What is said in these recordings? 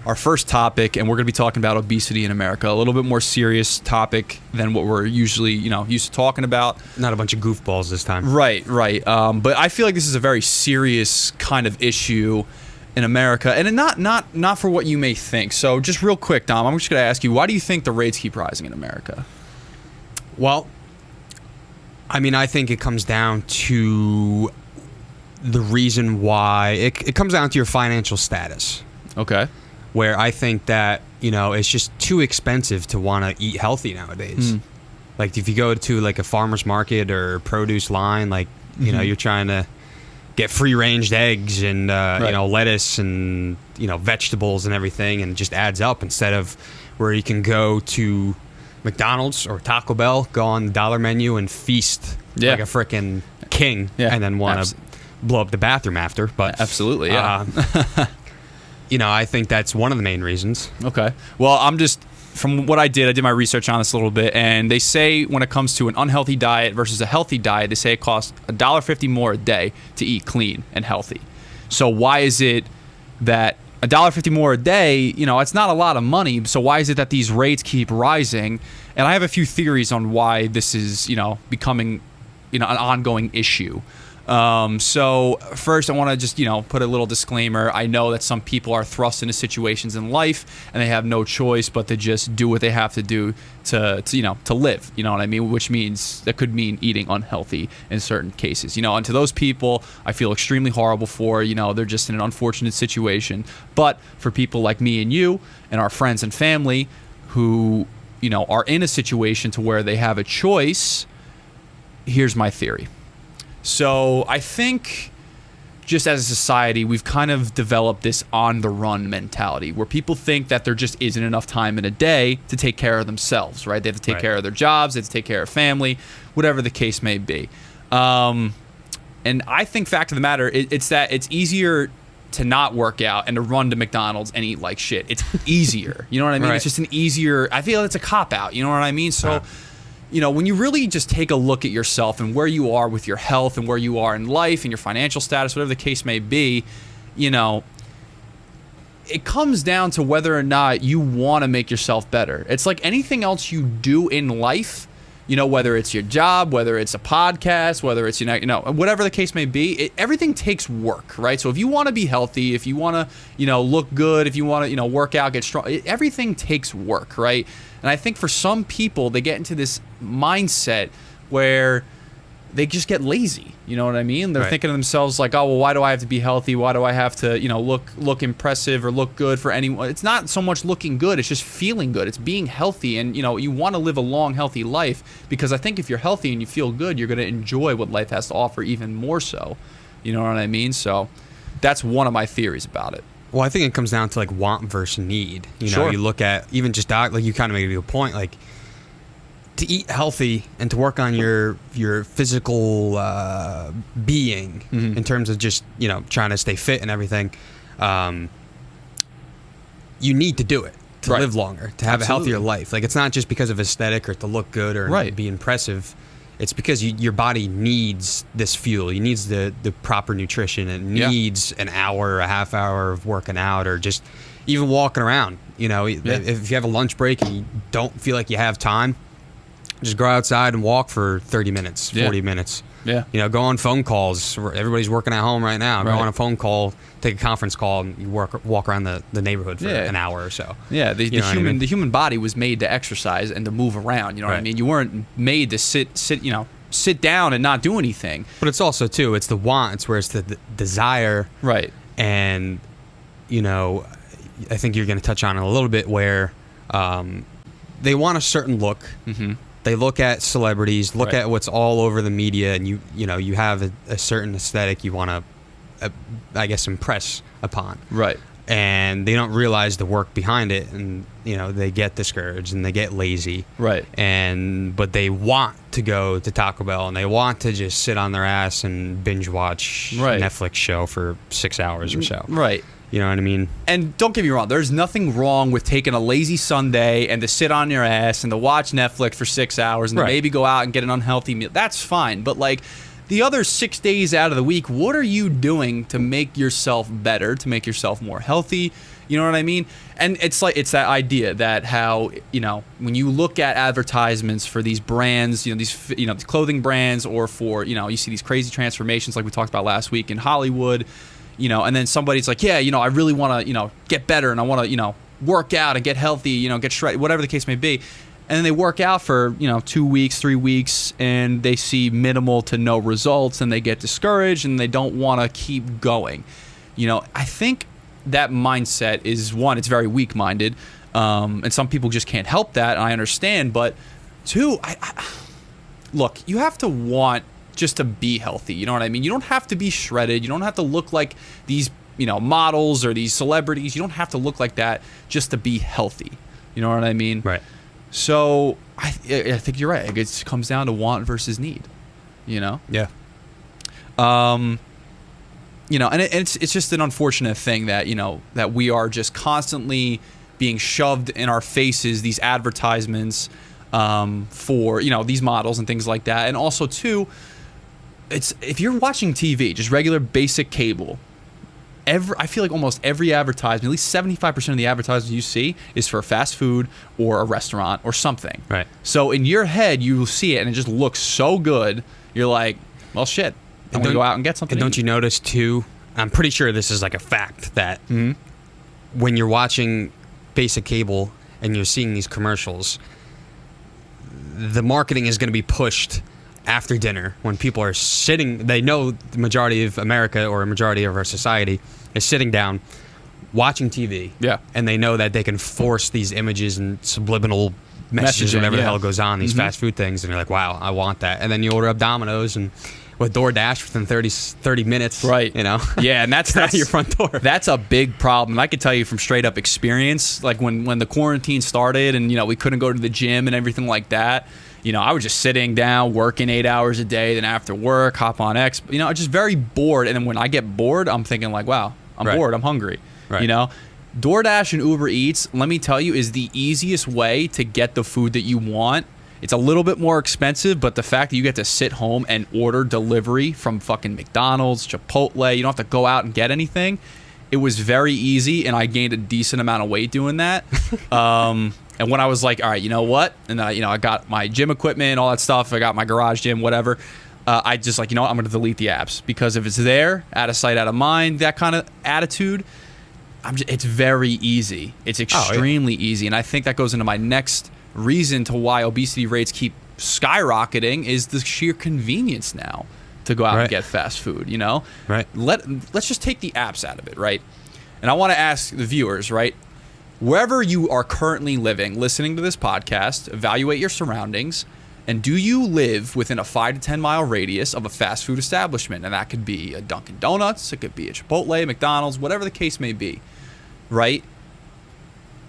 our first topic, and we're going to be talking about obesity in America. A little bit more serious topic than what we're usually, used to talking about. Not a bunch of goofballs this time. Right. But I feel like this is a very serious kind of issue in America, and not for what you may think. So just real quick, Dom, I'm just going to ask you, why do you think the rates keep rising in America? Well, I mean, I think it comes down to the reason why it comes down to your financial status. Okay. Where I think that, it's just too expensive to want to eat healthy nowadays. Like if you go to like a farmer's market or produce line, like, you're trying to get free ranged eggs and, lettuce and, vegetables and everything, and it just adds up, instead of where you can go to McDonald's or Taco Bell, go on the dollar menu and feast like a freaking king, and then want to blow up the bathroom after. But absolutely, yeah. I think that's one of the main reasons. Okay. Well, from what I did my research on this a little bit, and they say when it comes to an unhealthy diet versus a healthy diet, they say it costs $1.50 more a day to eat clean and healthy. So why is it that $1.50 more a day, it's not a lot of money, so why is it that these rates keep rising? And I have a few theories on why this is, becoming, an ongoing issue. So first I want to just, put a little disclaimer. I know that some people are thrust into situations in life and they have no choice but to just do what they have to do to live, you know what I mean? Which means that could mean eating unhealthy in certain cases, and to those people, I feel extremely horrible for, they're just in an unfortunate situation. But for people like me and you and our friends and family who, are in a situation to where they have a choice, here's my theory. So I think just as a society, we've kind of developed this on-the-run mentality where people think that there just isn't enough time in a day to take care of themselves, right? They have to take care of their jobs, they have to take care of family, whatever the case may be. And I think, fact of the matter, it's that it's easier to not work out and to run to McDonald's and eat like shit. It's easier. You know what I mean? It's just an easier... I feel it's a cop-out. You know what I mean? So... when you really just take a look at yourself and where you are with your health and where you are in life and your financial status, whatever the case may be, it comes down to whether or not you want to make yourself better. It's like anything else you do in life, whether it's your job, whether it's a podcast, whether it's, whatever the case may be, everything takes work, right? So if you want to be healthy, if you want to, look good, if you want to, work out, get strong, everything takes work, right? And I think for some people, they get into this mindset where they just get lazy. You know what I mean? They're thinking to themselves like, oh, well, why do I have to be healthy? Why do I have to, look impressive or look good for anyone? It's not so much looking good. It's just feeling good. It's being healthy. And, you want to live a long, healthy life, because I think if you're healthy and you feel good, you're going to enjoy what life has to offer even more so. You know what I mean? So that's one of my theories about it. Well, I think it comes down to like want versus need. You look at even just diet, like you kind of made a point, like to eat healthy and to work on your physical being in terms of just, trying to stay fit and everything. You need to do it to live longer, to have a healthier life. Like it's not just because of aesthetic or to look good or be impressive. It's because your body needs this fuel. It needs the proper nutrition. It needs an hour, a half hour of working out, or just even walking around. If you have a lunch break and you don't feel like you have time, just go outside and walk for 30 minutes, 40 minutes. Yeah. Go on phone calls. Everybody's working at home right now. Go on a phone call, take a conference call, and you walk around the neighborhood for an hour or so. Yeah, the human body was made to exercise and to move around. You know what I mean? You weren't made to sit down and not do anything. But it's also too, it's the want. It's where it's the desire. Right. And I think you're going to touch on it a little bit where they want a certain look. Mm-hmm. They look at celebrities, look at what's all over the media, and you have a certain aesthetic you want to, I guess, impress upon. Right. And they don't realize the work behind it, and they get discouraged and they get lazy. Right. But they want to go to Taco Bell and they want to just sit on their ass and binge watch a Netflix show for 6 hours or so. Right. You know what I mean? And don't get me wrong, there's nothing wrong with taking a lazy Sunday and to sit on your ass and to watch Netflix for 6 hours and to maybe go out and get an unhealthy meal. That's fine. But like the other 6 days out of the week, what are you doing to make yourself better, to make yourself more healthy? You know what I mean? And it's that idea that how, when you look at advertisements for these brands, these clothing brands, or for, you see these crazy transformations like we talked about last week in Hollywood, and then somebody's like, yeah, I really want to, get better, and I want to, work out and get healthy, get shredded, whatever the case may be. And then they work out for, 2 weeks, 3 weeks, and they see minimal to no results, and they get discouraged, and they don't want to keep going. I think that mindset is, one, it's very weak-minded, and some people just can't help that, and I understand. But two, look, you have to want just to be healthy. You know what I mean? You don't have to be shredded. You don't have to look like these, models or these celebrities. You don't have to look like that just to be healthy. You know what I mean? Right. So I think you're right. It comes down to want versus need, Yeah. And it's just an unfortunate thing that, that we are just constantly being shoved in our faces, these advertisements for, these models and things like that. And also, too, if you're watching TV, just regular basic cable, I feel like almost every advertisement, at least 75% of the advertisements you see is for fast food or a restaurant or something. Right. So in your head, you will see it and it just looks so good. You're like, well, shit, I'm going to go out and get something. And don't you notice, too, I'm pretty sure this is like a fact, that when you're watching basic cable and you're seeing these commercials, the marketing is going to be pushed after dinner when people are sitting. They know the majority of America, or a majority of our society, is sitting down watching TV. Yeah. And they know that they can force these images and subliminal messages, whatever the hell goes on, these fast food things, and you're like, wow, I want that. And then you order up Domino's and with DoorDash within 30 minutes. Right. Yeah, and that's out your front door. That's a big problem. I could tell you from straight up experience, like when the quarantine started and, we couldn't go to the gym and everything like that. I was just sitting down, working 8 hours a day. Then after work, hop on X. Just very bored. And then when I get bored, I'm thinking like, wow, I'm bored. I'm hungry. Right. DoorDash and Uber Eats, let me tell you, is the easiest way to get the food that you want. It's a little bit more expensive, but the fact that you get to sit home and order delivery from fucking McDonald's, Chipotle, you don't have to go out and get anything. It was very easy, and I gained a decent amount of weight doing that. And when I was like, all right, you know what? And then, I got my gym equipment, all that stuff. I got my garage gym, whatever. I just like, what? I'm going to delete the apps, because if it's there, out of sight, out of mind, that kind of attitude, it's very easy. It's extremely easy. And I think that goes into my next reason to why obesity rates keep skyrocketing is the sheer convenience now to go out and get fast food, Right. Let's just take the apps out of it, right? And I want to ask the viewers, right? Wherever you are currently living, listening to this podcast, evaluate your surroundings, and do you live within a 5 to 10 mile radius of a fast food establishment? And that could be a Dunkin' Donuts, it could be a Chipotle, McDonald's, whatever the case may be, right?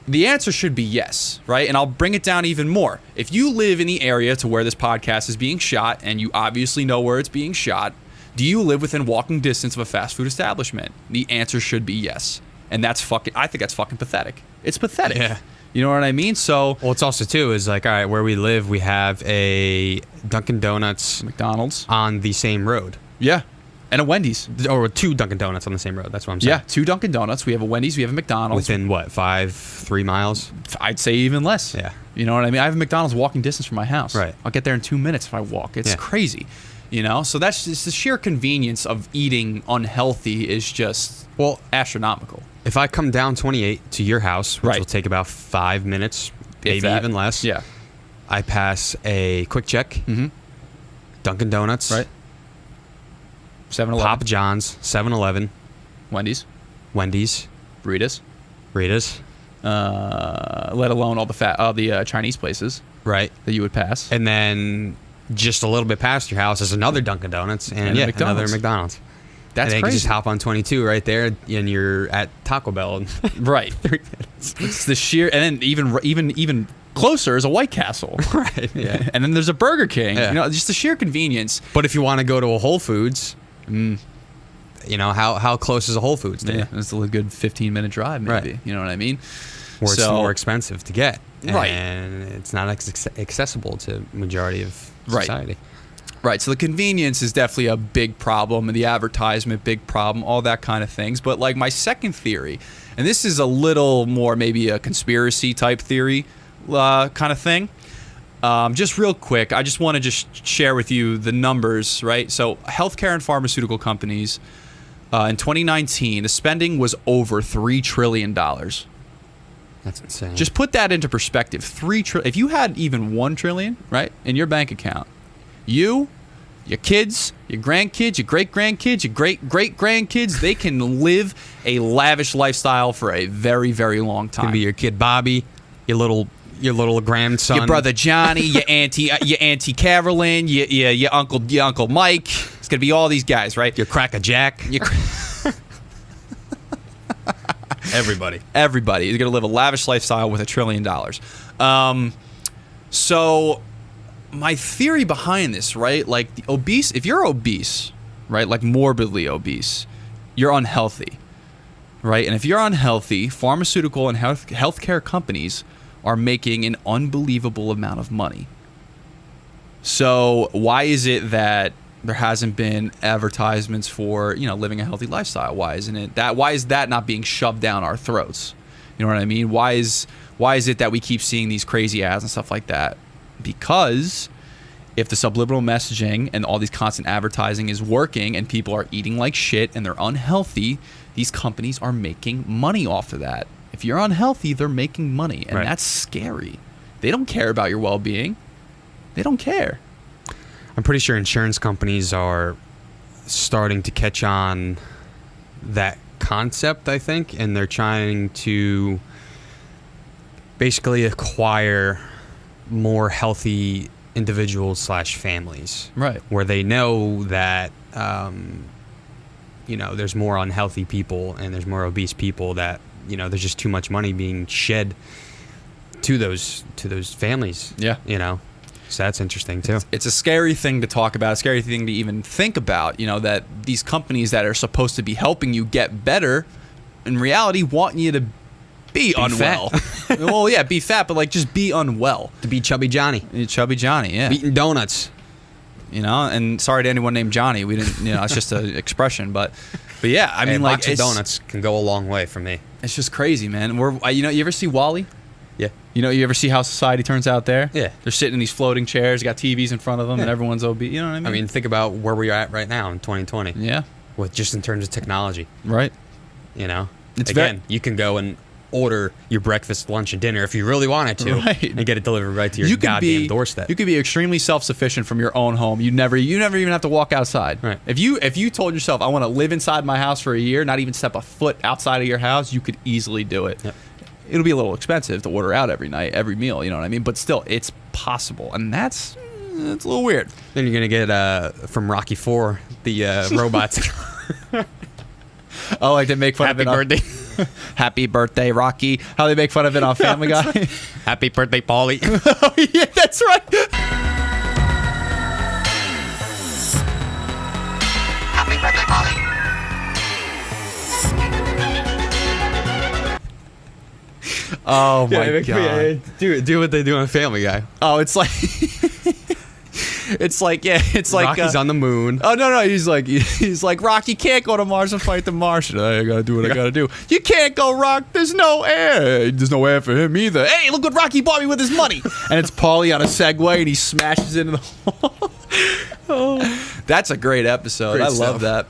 The answer should be yes, right? And I'll bring it down even more. If you live in the area to where this podcast is being shot, and you obviously know where it's being shot, do you live within walking distance of a fast food establishment? The answer should be yes. And I think that's fucking pathetic. It's pathetic. Yeah. You know what I mean? So, well, it's also, too, is like, all right, where we live, we have a Dunkin' Donuts, McDonald's on the same road. Yeah. And a Wendy's. Or 2 Dunkin' Donuts on the same road. That's what I'm saying. Yeah, 2 Dunkin' Donuts. We have a Wendy's. We have a McDonald's. Within, what, 3 miles? I'd say even less. Yeah. You know what I mean? I have a McDonald's walking distance from my house. Right. I'll get there in 2 minutes if I walk. It's crazy. So that's just the sheer convenience of eating unhealthy is just, astronomical. If I come down 28 to your house, which will take about 5 minutes, maybe even less. Yeah. I pass a Quick Check, Dunkin' Donuts, right? 7-Eleven, Papa John's, 7-Eleven, Wendy's, Rita's, let alone all the Chinese places, right, that you would pass, and then just a little bit past your house is another Dunkin' Donuts and another McDonald's. That's and then crazy. You just hop on 22 right there, and you're at Taco Bell. Right. 3 minutes. It's the sheer, and then even closer is a White Castle. Right. Yeah. And then there's a Burger King. Yeah. Just the sheer convenience. But if you want to go to a Whole Foods, how close is a Whole Foods to you? It's a good 15-minute drive, maybe. Right. You know what I mean? Or it's more expensive to get. Right. And it's not accessible to majority of society. Right. So the convenience is definitely a big problem, and the advertisement, big problem, all that kind of things. But like my second theory, and this is a little more maybe a conspiracy type theory kind of thing. Just real quick, I just want to just share with you the numbers, right? So healthcare and pharmaceutical companies, in 2019, the spending was over $3 trillion. That's insane. Just put that into perspective. If you had even $1 trillion, right, in your bank account, you, your kids, your grandkids, your great-grandkids, your great-great-grandkids, they can live a lavish lifestyle for a very, very long time. It could be your kid Bobby, your little grandson, your brother Johnny, your auntie Carolyn, your uncle Mike. It's gonna be all these guys, right? Your Cracker Jack. Everybody is gonna live a lavish lifestyle with $1 trillion. So my theory behind this, right? Like the obese, if you're obese, right, like morbidly obese, you're unhealthy, right? And if you're unhealthy, pharmaceutical and healthcare companies are making an unbelievable amount of money. So why is it that there hasn't been advertisements for, living a healthy lifestyle? Why isn't it that? Why is that not being shoved down our throats? You know what I mean? Why is it that we keep seeing these crazy ads and stuff like that? Because if the subliminal messaging and all these constant advertising is working and people are eating like shit and they're unhealthy, these companies are making money off of that. If you're unhealthy, they're making money, and that's scary. They don't care about your well-being. They don't care. I'm pretty sure insurance companies are starting to catch on that concept, I think, and they're trying to basically acquire more healthy individuals / families. Right. Where they know that, there's more unhealthy people and there's more obese people that, there's just too much money being shed to those families. Yeah. So that's interesting too. It's a scary thing to talk about, a scary thing to even think about, that these companies that are supposed to be helping you get better, in reality want you to be unwell. Well, yeah, be fat, but like just be unwell. To be Chubby Johnny. Chubby Johnny, yeah. Eating donuts. And sorry to anyone named Johnny. We didn't, it's just an expression, but yeah, I mean, like, donuts can go a long way for me. It's just crazy, man. You ever see Wall-E? Yeah. You ever see how society turns out there? Yeah. They're sitting in these floating chairs, got TVs in front of them, and everyone's obese. You know what I mean? I mean, think about where we are at right now in 2020. Yeah. With just in terms of technology. Right. You can go and order your breakfast, lunch, and dinner if you really wanted to, and get it delivered right to your goddamn doorstep. You could be extremely self-sufficient from your own home. You never even have to walk outside. Right. If you told yourself, I want to live inside my house for a year, not even step a foot outside of your house, you could easily do it. Yep. It'll be a little expensive to order out every night, every meal, you know what I mean? But still, it's possible, and it's a little weird. Then you're gonna get from Rocky IV the robots. Oh, like they make fun of it. Happy birthday. Happy birthday, Rocky. How they make fun of it on Family Guy. Happy birthday, Paulie. Oh, yeah, that's right. Happy birthday, Paulie. Oh, my God. Do what they do on Family Guy. Oh, it's like... It's like Rocky's on the moon. Oh no, he's like Rocky can't go to Mars and fight the Martian. I gotta do what I gotta do. You can't go, Rock. There's no air. There's no air for him either. Hey, look what Rocky bought me with his money. And it's Paulie on a Segway and he smashes into the wall. Oh, that's a great episode. I love that.